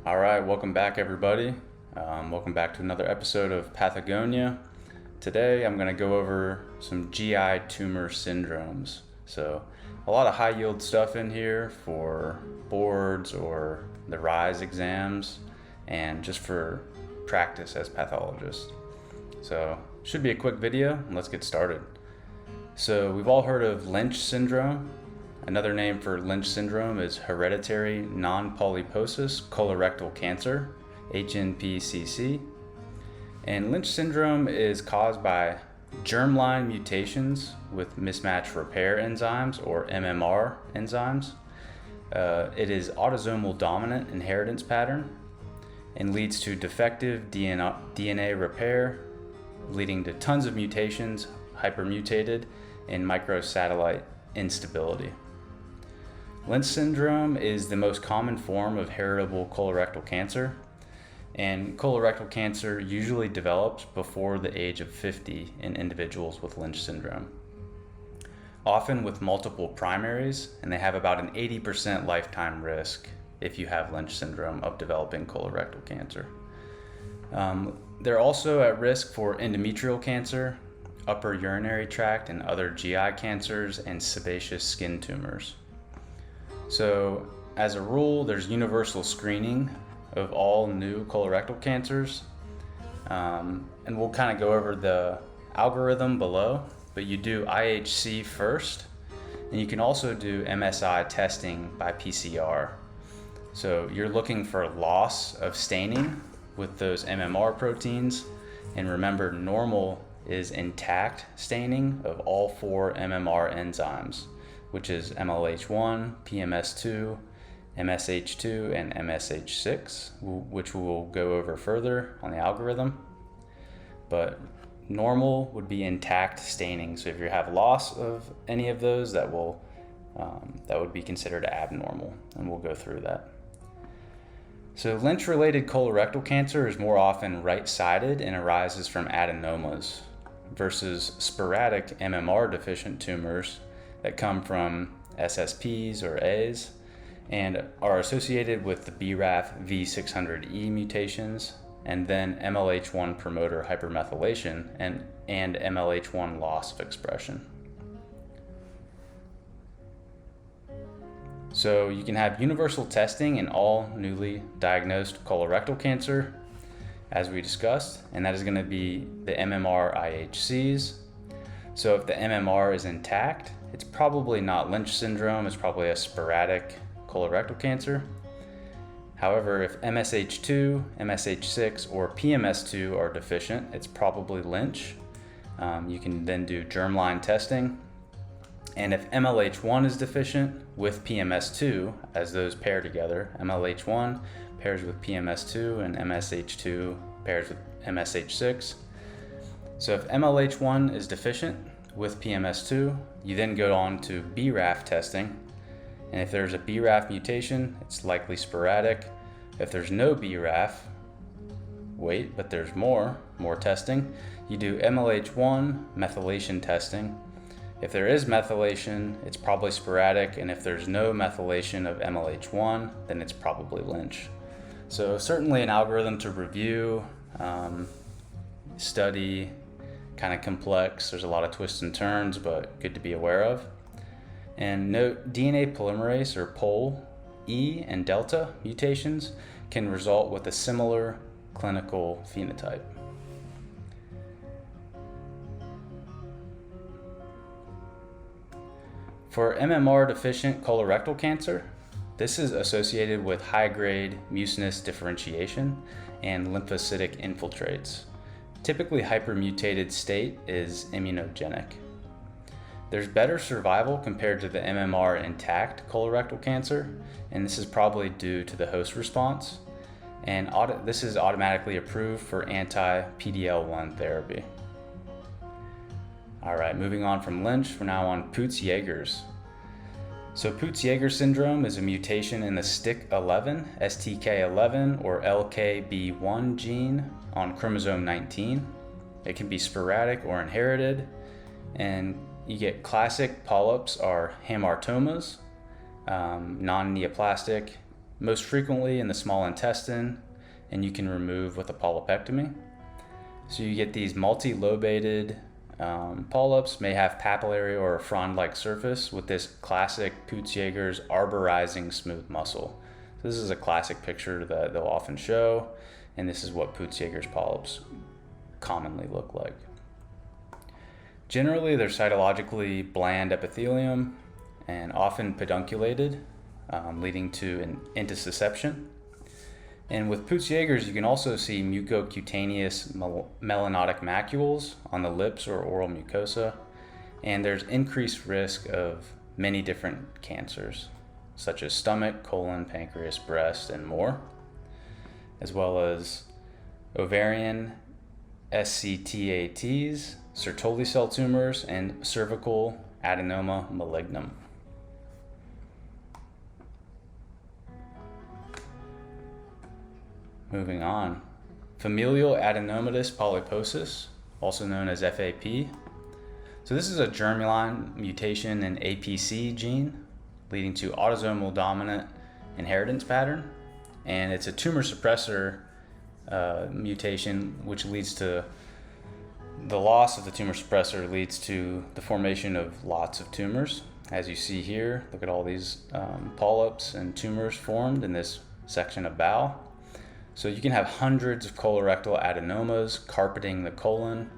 All right, welcome back, everybody. Welcome back to another episode of Pathagonia. Today, I'm going to go over some GI tumor syndromes. So, a lot of high yield stuff in here for boards or the RISE exams, and just for practice as pathologists. So, should be a quick video. Let's get started. So, we've all heard of Lynch Syndrome. Another name for Lynch syndrome is hereditary non-polyposis colorectal cancer, HNPCC. And Lynch syndrome is caused by germline mutations with mismatch repair enzymes, or MMR enzymes. It is autosomal dominant inheritance pattern and leads to defective DNA repair, leading to tons of mutations, hypermutated, and microsatellite instability. Lynch syndrome is the most common form of heritable colorectal cancer, and colorectal cancer usually develops before the age of 50 in individuals with Lynch syndrome, often with multiple primaries, and they have about an 80% lifetime risk if you have Lynch syndrome of developing colorectal cancer. They're also at risk for endometrial cancer, upper urinary tract and other GI cancers, and sebaceous skin tumors. So, as a rule, there's universal screening of all new colorectal cancers, and we'll kind of go over the algorithm below, but you do IHC first, and you can also do MSI testing by PCR. So you're looking for loss of staining with those MMR proteins, and remember, normal is intact staining of all four MMR enzymes, which is MLH1, PMS2, MSH2, and MSH6, which we will go over further on the algorithm. But normal would be intact staining. So if you have loss of any of those, that would be considered abnormal, and we'll go through that. So Lynch-related colorectal cancer is more often right-sided and arises from adenomas versus sporadic MMR deficient tumors that come from SSPs or A's and are associated with the BRAF V600E mutations, and then MLH1 promoter hypermethylation and MLH1 loss of expression. So you can have universal testing in all newly diagnosed colorectal cancer, as we discussed, and that is going to be the MMR IHCs. So if the MMR is intact, it's probably not Lynch syndrome, it's probably a sporadic colorectal cancer. However, if MSH2, MSH6, or PMS2 are deficient, it's probably Lynch. You can then do germline testing. And if MLH1 is deficient with PMS2, as those pair together, MLH1 pairs with PMS2 and MSH2 pairs with MSH6. So if MLH1 is deficient with PMS2, you then go on to BRAF testing. And if there's a BRAF mutation, it's likely sporadic. If there's no BRAF, wait, but there's more testing. You do MLH1 methylation testing. If there is methylation, it's probably sporadic. And if there's no methylation of MLH1, then it's probably Lynch. So certainly an algorithm to review, study, kind of complex. There's a lot of twists and turns, but good to be aware of. And note, DNA polymerase, or POL, E and delta mutations can result with a similar clinical phenotype. For MMR deficient colorectal cancer, this is associated with high-grade mucinous differentiation and lymphocytic infiltrates. Typically, hypermutated state is immunogenic. There's better survival compared to the MMR intact colorectal cancer, and this is probably due to the host response. And this is automatically approved for anti-PD-L1 therapy. All right, moving on from Lynch, we're now on Peutz-Jeghers. So Peutz-Jeghers syndrome is a mutation in the STK11 or LKB1 gene on chromosome 19. It can be sporadic or inherited, and you get classic polyps are hamartomas, non-neoplastic, most frequently in the small intestine, and you can remove with a polypectomy. So you get these multi-lobated polyps, may have papillary or a frond-like surface with this classic Peutz-Jeghers arborizing smooth muscle. So this is a classic picture that they'll often show, and this is what Peutz-Jeghers polyps commonly look like. Generally, they're cytologically bland epithelium and often pedunculated, leading to an intussusception. And with Peutz-Jeghers, you can also see mucocutaneous melanotic macules on the lips or oral mucosa, and there's increased risk of many different cancers, such as stomach, colon, pancreas, breast, and more, as well as ovarian, SCTATs, Sertoli cell tumors, and cervical adenoma malignum. Moving on, Familial Adenomatous polyposis, also known as FAP. So this is a germline mutation in APC gene, leading to autosomal dominant inheritance pattern, and it's a tumor suppressor mutation, which leads to the loss of the tumor suppressor leads to the formation of lots of tumors. As you see here, look at all these polyps and tumors formed in this section of bowel. So you can have hundreds of colorectal adenomas carpeting the colon,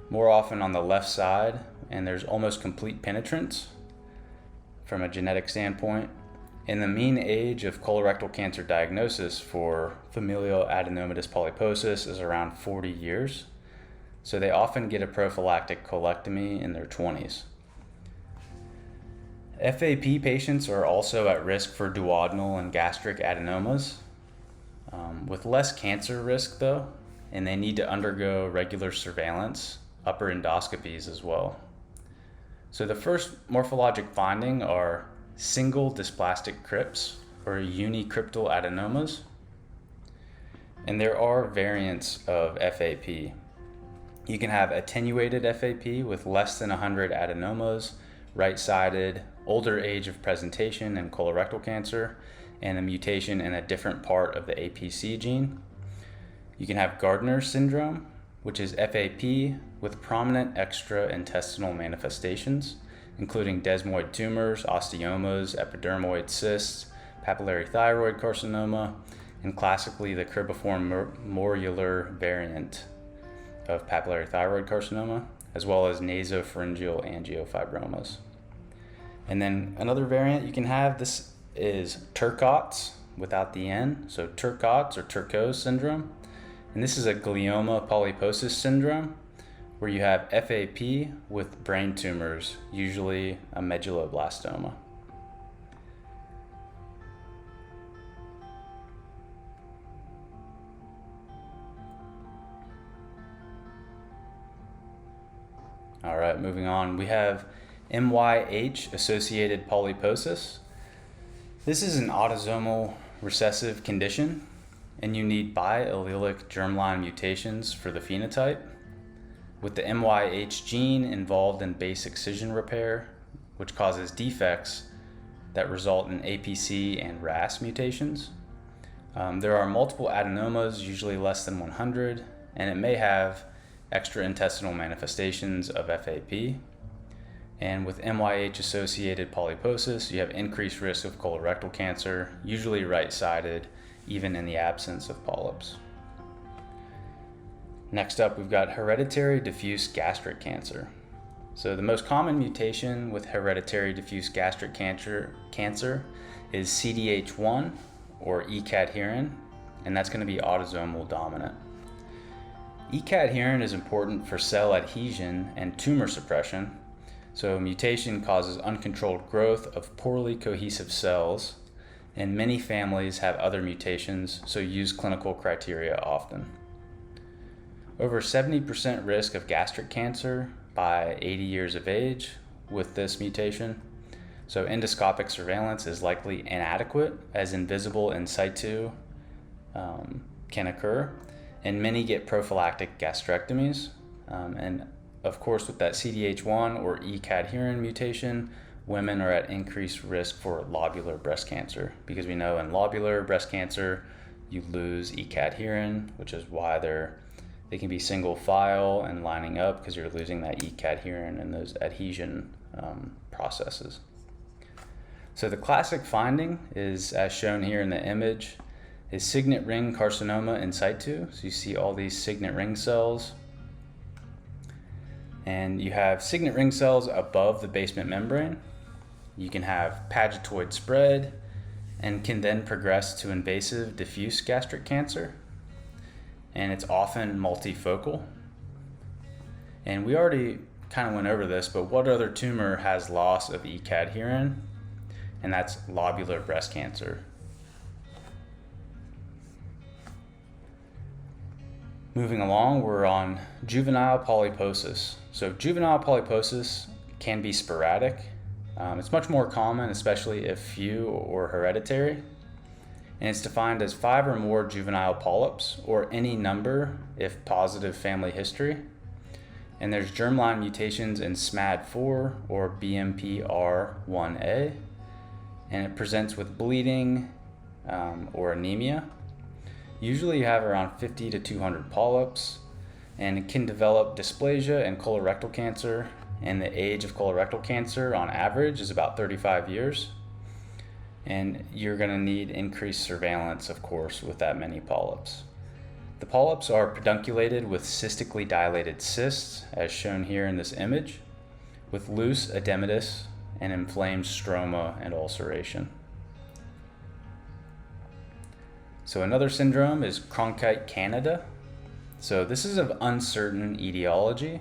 more often on the left side, and there's almost complete penetrance from a genetic standpoint. And the mean age of colorectal cancer diagnosis for familial adenomatous polyposis is around 40 years. So they often get a prophylactic colectomy in their 20s. FAP patients are also at risk for duodenal and gastric adenomas, with less cancer risk though, and they need to undergo regular surveillance, upper endoscopies as well. So the first morphologic finding are single dysplastic crypts or unicryptal adenomas, and there are variants of FAP. You can have attenuated FAP with less than 100 adenomas, right-sided, older age of presentation in colorectal cancer, and a mutation in a different part of the APC gene. You can have Gardner syndrome, which is FAP with prominent extraintestinal manifestations, including desmoid tumors, osteomas, epidermoid cysts, papillary thyroid carcinoma, and classically the cribriform morular variant of papillary thyroid carcinoma, as well as nasopharyngeal angiofibromas. And then another variant you can have, this is Turcotte's without the N, so Turcotte's or Turcot syndrome. And this is a glioma polyposis syndrome where you have FAP with brain tumors, usually a medulloblastoma. All right, moving on. We have MYH-associated polyposis. This is an autosomal recessive condition, and you need biallelic germline mutations for the phenotype, with the MYH gene involved in base excision repair, which causes defects that result in APC and RAS mutations. There are multiple adenomas, usually less than 100, and it may have extraintestinal manifestations of FAP. And with MYH-associated polyposis, you have increased risk of colorectal cancer, usually right-sided, even in the absence of polyps. Next up, we've got hereditary diffuse gastric cancer. So the most common mutation with hereditary diffuse gastric cancer is CDH1 or E-cadherin, and that's going to be autosomal dominant. E-cadherin is important for cell adhesion and tumor suppression. So mutation causes uncontrolled growth of poorly cohesive cells, and many families have other mutations, so use clinical criteria often. Over 70% risk of gastric cancer by 80 years of age with this mutation. So endoscopic surveillance is likely inadequate, as invisible in situ can occur, and many get prophylactic gastrectomies. And of course, with that CDH1 or E-cadherin mutation, women are at increased risk for lobular breast cancer, because we know in lobular breast cancer you lose E-cadherin, which is why they can be single file and lining up, because you're losing that E-cadherin in those adhesion processes. So the classic finding is, as shown here in the image, is signet ring carcinoma in situ. So you see all these signet ring cells, and you have signet ring cells above the basement membrane. You can have pagetoid spread and can then progress to invasive diffuse gastric cancer. And it's often multifocal. And we already kind of went over this, but what other tumor has loss of E-cadherin? And that's lobular breast cancer. Moving along, we're on juvenile polyposis. So juvenile polyposis can be sporadic. It's much more common, especially if few or hereditary. And it's defined as 5 or more juvenile polyps, or any number if positive family history. And there's germline mutations in SMAD4 or BMPR1A. And it presents with bleeding or anemia. Usually you have around 50 to 200 polyps, and it can develop dysplasia and colorectal cancer. And the age of colorectal cancer on average is about 35 years. And you're going to need increased surveillance, of course, with that many polyps. The polyps are pedunculated with cystically dilated cysts, as shown here in this image, with loose edematous and inflamed stroma and ulceration. So another syndrome is Keronite Canada. So this is of uncertain etiology,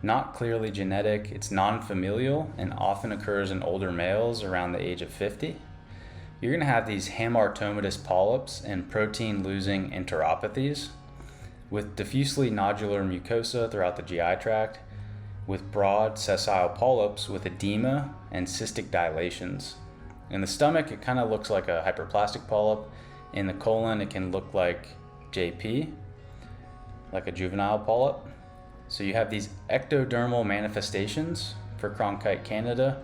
not clearly genetic. It's non-familial and often occurs in older males around the age of 50. You're going to have these hamartomatous polyps and protein-losing enteropathies with diffusely nodular mucosa throughout the GI tract, with broad sessile polyps with edema and cystic dilations. In the stomach, it kind of looks like a hyperplastic polyp. In the colon, it can look like JP, like a juvenile polyp. So you have these ectodermal manifestations for Keronite Canada,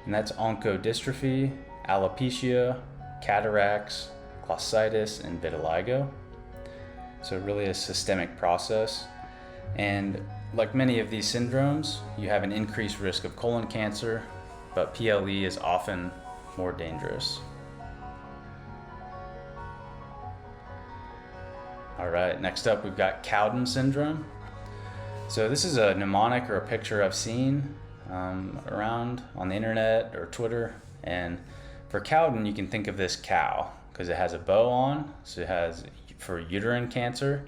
and that's onchodystrophy, alopecia, cataracts, glossitis, and vitiligo. So really a systemic process. And like many of these syndromes, you have an increased risk of colon cancer, but PLE is often more dangerous. All right, next up we've got Cowen Syndrome. So this is a mnemonic or a picture I've seen around on the internet or Twitter. And for Cowen, you can think of this cow because it has a bow on. So it has, for uterine cancer,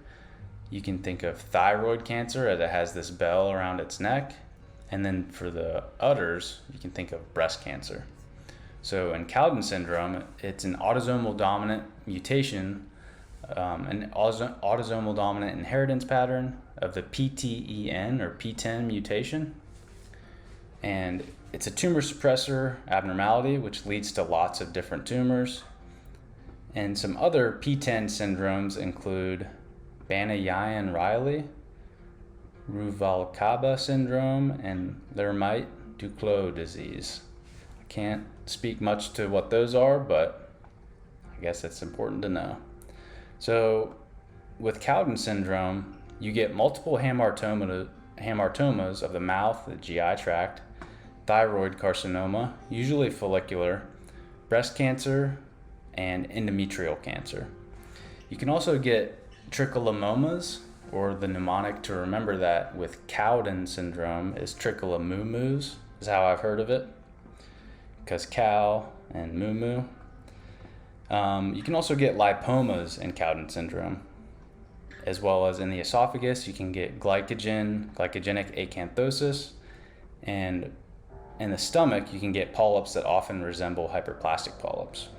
you can think of thyroid cancer as it has this bell around its neck. And then for the udders, you can think of breast cancer. So in Cowen syndrome, it's an autosomal dominant mutation, an autosomal dominant inheritance pattern of the PTEN or PTEN mutation. And it's a tumor suppressor abnormality, which leads to lots of different tumors. And some other PTEN syndromes include Bannayan-Riley, Ruvalcaba syndrome, and Lermite-Duclos disease. I can't speak much to what those are, but I guess it's important to know. So with Cowen syndrome, you get multiple hamartomas of the mouth, the GI tract, thyroid carcinoma, usually follicular, breast cancer, and endometrial cancer. You can also get tricholamomas, or the mnemonic to remember that with Cowen syndrome is tricholamumus, is how I've heard of it, because cow and moo. You can also get lipomas in Cowen syndrome, as well as in the esophagus. You can get glycogenic acanthosis, and in the stomach, you can get polyps that often resemble hyperplastic polyps.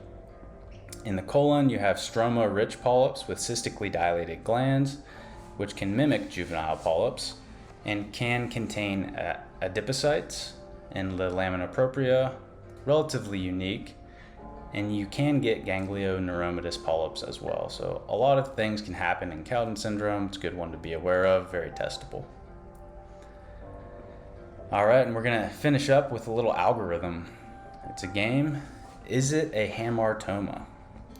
In the colon, you have stroma-rich polyps with cystically dilated glands, which can mimic juvenile polyps and can contain adipocytes in the lamina propria, relatively unique, and you can get ganglioneuromatous polyps as well. So a lot of things can happen in Cowen syndrome. It's a good one to be aware of, very testable. All right, and we're gonna finish up with a little algorithm. It's a game. Is it a hamartoma?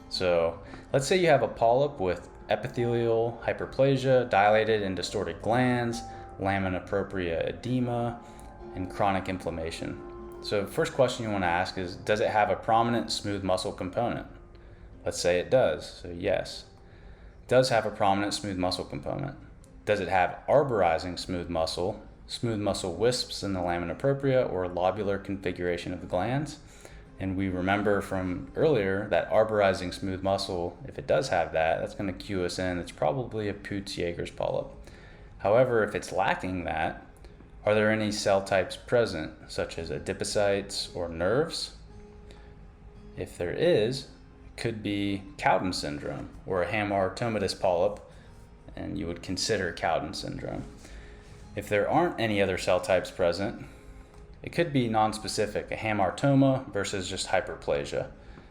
So let's say you have a polyp with epithelial hyperplasia, dilated and distorted glands, lamina propria edema, and chronic inflammation. So first question you want to ask is, does it have a prominent smooth muscle component? Let's say it does, so yes. It does have a prominent smooth muscle component. Does it have arborizing smooth muscle wisps in the lamina propria, or lobular configuration of the glands? And we remember from earlier that arborizing smooth muscle, if it does have that, that's going to cue us in. It's probably a Peutz-Jeghers polyp. However, if it's lacking that, are there any cell types present, such as adipocytes or nerves? If there is, it could be Cowen Syndrome or a hamartomatous polyp, and you would consider Cowen Syndrome. If there aren't any other cell types present, it could be nonspecific, a hamartoma versus just hyperplasia.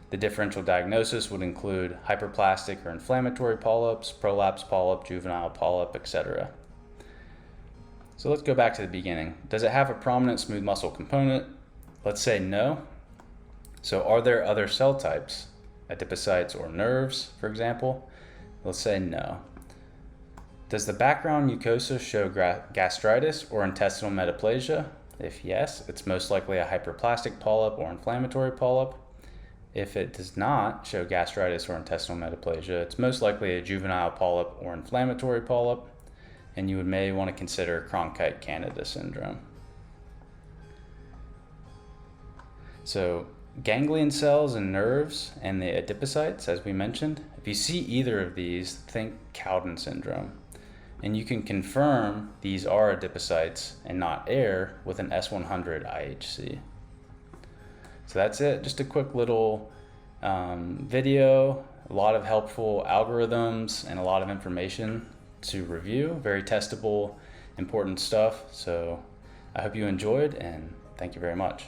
The differential diagnosis would include hyperplastic or inflammatory polyps, prolapse polyp, juvenile polyp, etc. So let's go back to the beginning. Does it have a prominent smooth muscle component? Let's say no. So are there other cell types, adipocytes or nerves, for example? Let's say no. Does the background mucosa show gastritis or intestinal metaplasia? If yes, it's most likely a hyperplastic polyp or inflammatory polyp. If it does not show gastritis or intestinal metaplasia, it's most likely a juvenile polyp or inflammatory polyp, and you may want to consider Keronite Canada syndrome. So ganglion cells and nerves and the adipocytes, as we mentioned, if you see either of these, think Cowen syndrome. And you can confirm these are adipocytes and not air with an S100 IHC. So that's it, just a quick little video, a lot of helpful algorithms and a lot of information to review, very testable, important stuff. So I hope you enjoyed, and thank you very much.